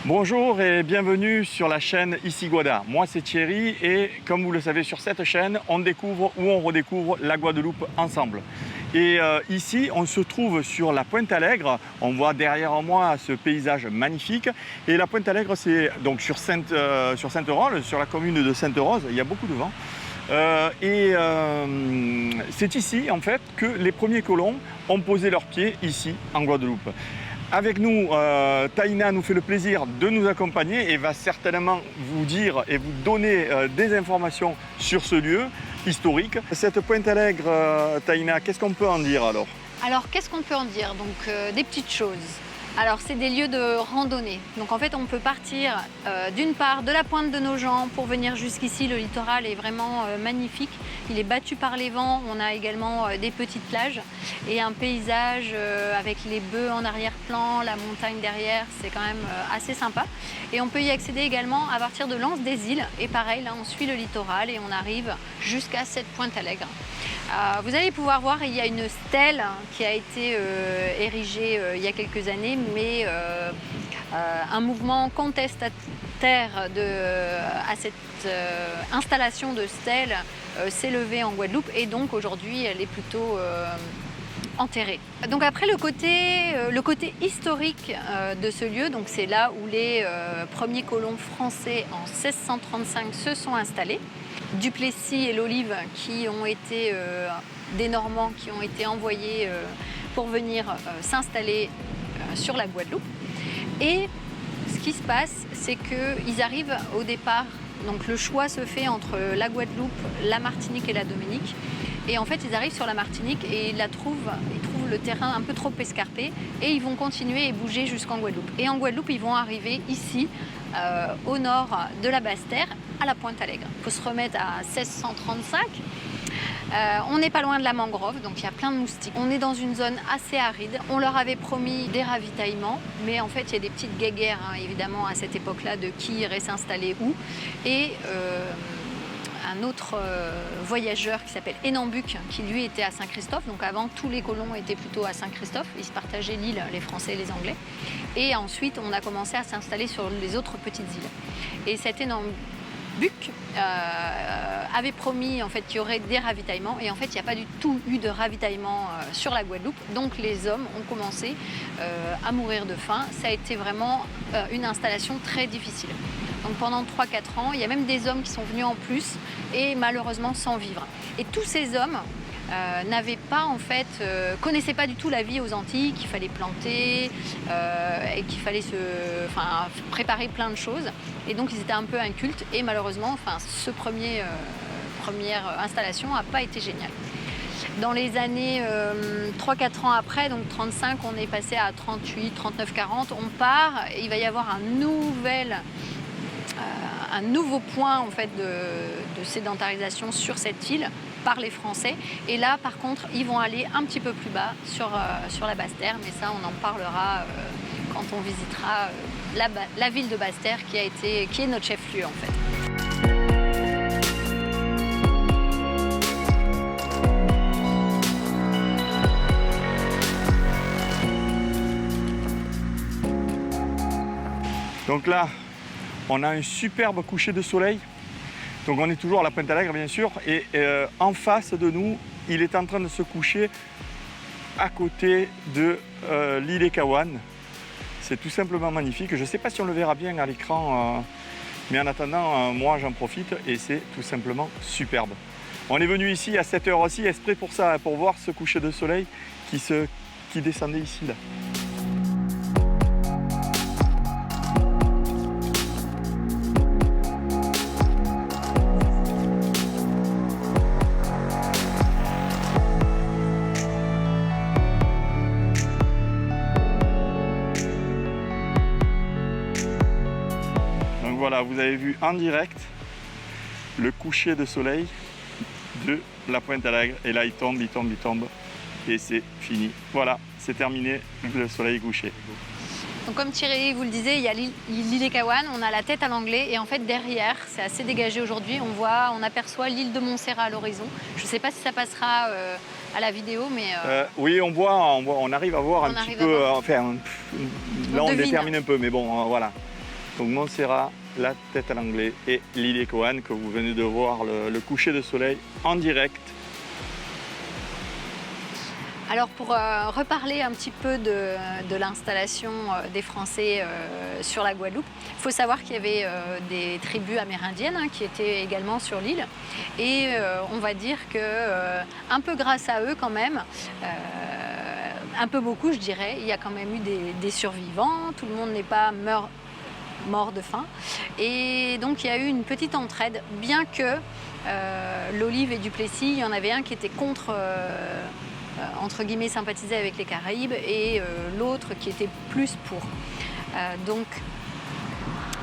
Bonjour et bienvenue sur la chaîne Ici Guada. Moi c'est Thierry et comme vous le savez sur cette chaîne, on découvre ou on redécouvre la Guadeloupe ensemble. Et ici on se trouve sur la Pointe-Allègre, on voit derrière moi ce paysage magnifique. Et la Pointe-Allègre c'est donc sur Sainte-Rose, sur la commune de Sainte-Rose, il y a beaucoup de vent. C'est ici en fait que les premiers colons ont posé leurs pieds ici en Guadeloupe. Avec nous, Taïna nous fait le plaisir de nous accompagner et va certainement vous dire et vous donner des informations sur ce lieu historique. Cette Pointe-Allègre, Taïna, qu'est-ce qu'on peut en dire alors? Alors, qu'est-ce qu'on peut en dire? Donc, des petites choses. Alors, c'est des lieux de randonnée. Donc, en fait, on peut partir d'une part de la pointe de Nogent pour venir jusqu'ici. Le littoral est vraiment magnifique. Il est battu par les vents. On a également des petites plages et un paysage avec les bœufs en arrière-plan, la montagne derrière. C'est quand même assez sympa. Et on peut y accéder également à partir de l'Anse des Îles. Et pareil, là, on suit le littoral et on arrive jusqu'à cette Pointe-Allègre. Vous allez pouvoir voir, il y a une stèle qui a été érigée il y a quelques années, mais un mouvement contestataire à cette installation de stèle s'est levé en Guadeloupe et donc aujourd'hui elle est plutôt enterrée. Donc après le côté historique de ce lieu, donc c'est là où les premiers colons français en 1635 se sont installés. Duplessis et l'Olive qui ont été des Normands qui ont été envoyés pour venir s'installer sur la Guadeloupe. Et ce qui se passe, c'est qu'ils arrivent au départ, donc le choix se fait entre la Guadeloupe, la Martinique et la Dominique. Et en fait, ils arrivent sur la Martinique et ils trouvent le terrain un peu trop escarpé et ils vont continuer et bouger jusqu'en Guadeloupe. Et en Guadeloupe, ils vont arriver ici, au nord de la Basse-Terre, à la Pointe-Allègre. Il faut se remettre à 1635. On n'est pas loin de la mangrove, donc il y a plein de moustiques. On est dans une zone assez aride. On leur avait promis des ravitaillements, mais en fait, il y a des petites guéguerres, hein, évidemment, à cette époque-là, de qui irait s'installer où. Et un autre voyageur qui s'appelle Hénambuc, qui lui était à Saint-Christophe. Donc avant, tous les colons étaient plutôt à Saint-Christophe. Ils se partageaient l'île, les Français et les Anglais. Et ensuite, on a commencé à s'installer sur les autres petites îles. Et cet Hénambuc avait promis en fait, qu'il y aurait des ravitaillements. Et en fait, il n'y a pas du tout eu de ravitaillement sur la Guadeloupe. Donc les hommes ont commencé à mourir de faim. Ça a été vraiment une installation très difficile. Donc pendant 3-4 ans, il y a même des hommes qui sont venus en plus et malheureusement sans vivre. Et tous ces hommes n'avaient pas en fait, connaissaient pas du tout la vie aux Antilles, qu'il fallait planter et qu'il fallait préparer plein de choses. Et donc ils étaient un peu incultes et malheureusement, ce première installation n'a pas été géniale. Dans les années 3-4 ans après, donc 35, on est passé à 38, 39, 40, on part et il va y avoir un nouveau point en fait, de sédentarisation sur cette île par les Français. Et là, par contre, ils vont aller un petit peu plus bas sur la Basse-Terre, mais ça, on en parlera quand on visitera la ville de Basse-Terre qui est notre chef-lieu en fait. Donc là, on a un superbe coucher de soleil. Donc on est toujours à la Pointe-Allègre bien sûr. Et en face de nous, il est en train de se coucher à côté de l'île Écaouane. C'est tout simplement magnifique. Je ne sais pas si on le verra bien à l'écran, mais en attendant, moi j'en profite et c'est tout simplement superbe. On est venu ici à cette heure aussi, exprès pour ça, pour voir ce coucher de soleil qui descendait ici là. Voilà, vous avez vu en direct le coucher de soleil de la Pointe-Allègre. Et là, il tombe et c'est fini. Voilà, c'est terminé, le soleil est couché. Donc comme Thierry vous le disait, il y a l'île Écaouane, on a la tête à l'anglais et en fait derrière, c'est assez dégagé aujourd'hui, on aperçoit l'île de Montserrat à l'horizon. Je ne sais pas si ça passera à la vidéo, mais... Oui, on arrive à voir un petit peu, là on détermine un peu, mais bon, voilà. Donc Montserrat, la tête à l'anglais et l'île Coan que vous venez de voir le coucher de soleil en direct. Alors pour reparler un petit peu de l'installation des Français sur la Guadeloupe, il faut savoir qu'il y avait des tribus amérindiennes qui étaient également sur l'île. Et on va dire que, un peu grâce à eux quand même, un peu beaucoup je dirais, il y a quand même eu des survivants, tout le monde n'est pas mort de faim. Et donc il y a eu une petite entraide, bien que l'Olive et Duplessis, il y en avait un qui était contre... entre guillemets sympathisait avec les Caraïbes et l'autre qui était plus pour.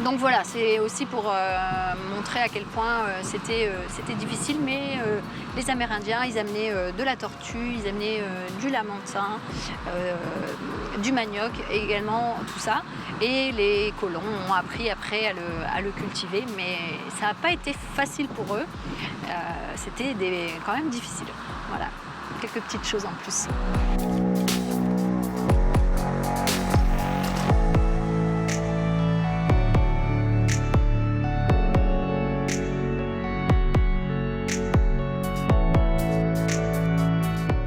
Donc voilà, c'est aussi pour montrer à quel point c'était difficile, mais les Amérindiens, ils amenaient de la tortue, ils amenaient du lamantin, du manioc, et également tout ça. Et les colons ont appris après à le cultiver, mais ça n'a pas été facile pour eux. C'était quand même difficile. Voilà. Quelques petites choses en plus.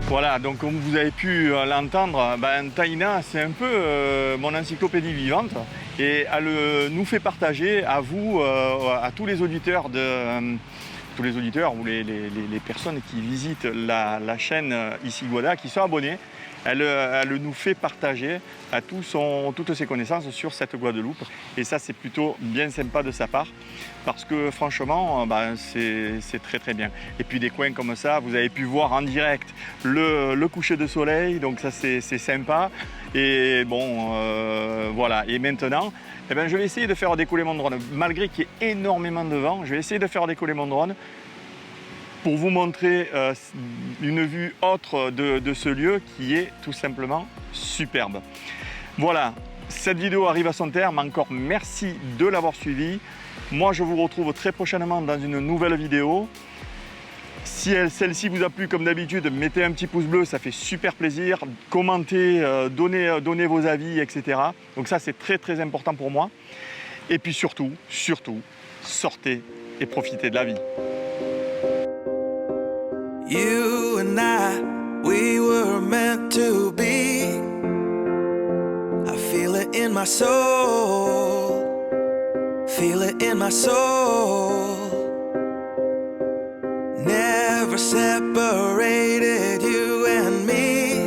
Voilà, donc comme vous avez pu l'entendre, Taïna, c'est un peu mon encyclopédie vivante et elle nous fait partager à vous, à tous les auditeurs ou les personnes qui visitent la chaîne Ici Guada, qui sont abonnés, elle nous fait partager à toutes ses connaissances sur cette Guadeloupe. Et ça, c'est plutôt bien sympa de sa part, parce que franchement, c'est très très bien. Et puis des coins comme ça, vous avez pu voir en direct le coucher de soleil, donc ça c'est sympa. Et bon, voilà. Et maintenant, je vais essayer de faire décoller mon drone, malgré qu'il y ait énormément de vent. Je vais essayer de faire décoller mon drone pour vous montrer une vue autre de ce lieu qui est tout simplement superbe. Voilà, cette vidéo arrive à son terme. Encore merci de l'avoir suivi. Moi, je vous retrouve très prochainement dans une nouvelle vidéo. Si celle-ci vous a plu, comme d'habitude, mettez un petit pouce bleu, ça fait super plaisir. Commentez, donnez vos avis, etc. Donc ça, c'est très très important pour moi. Et puis surtout, sortez et profitez de la vie. You and I, we were meant to be. I feel it in my soul. Feel it in my soul. Never separated, you and me.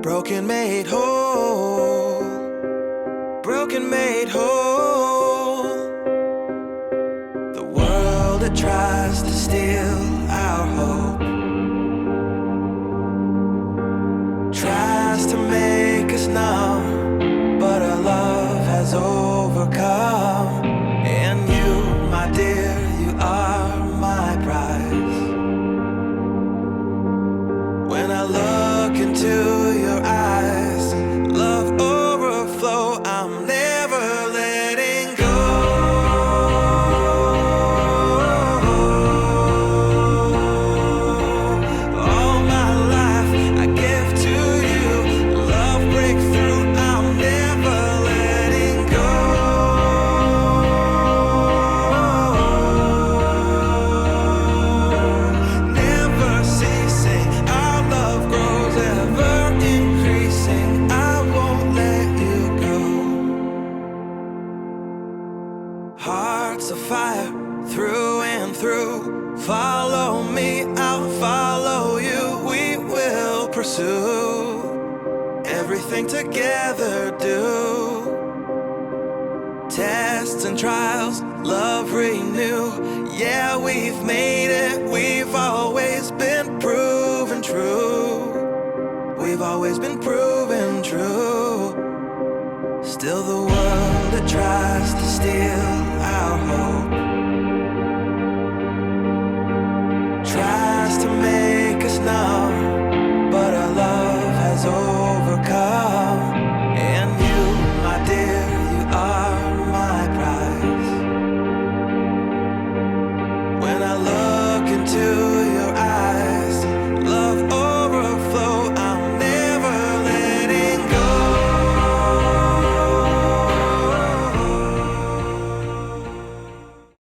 Broken made whole. Broken made whole. The world that tries to steal our hope tries to make us numb, but our love has overcome. And you, my dear, you are my prize. When I look into your eyes, love overflow, I'm never letting go. All my life I give to you, love breakthrough, I'm never letting go. Never ceasing, our love grows ever increasing, I won't let you go. Hearts of fire through and through, follow me, I'll follow you, we will pursue everything together, do tests and trials, love renew. Yeah, we've made it, we've always been proven true. We've always been proven true. Still the world that tries to steal our hope tries to make us numb.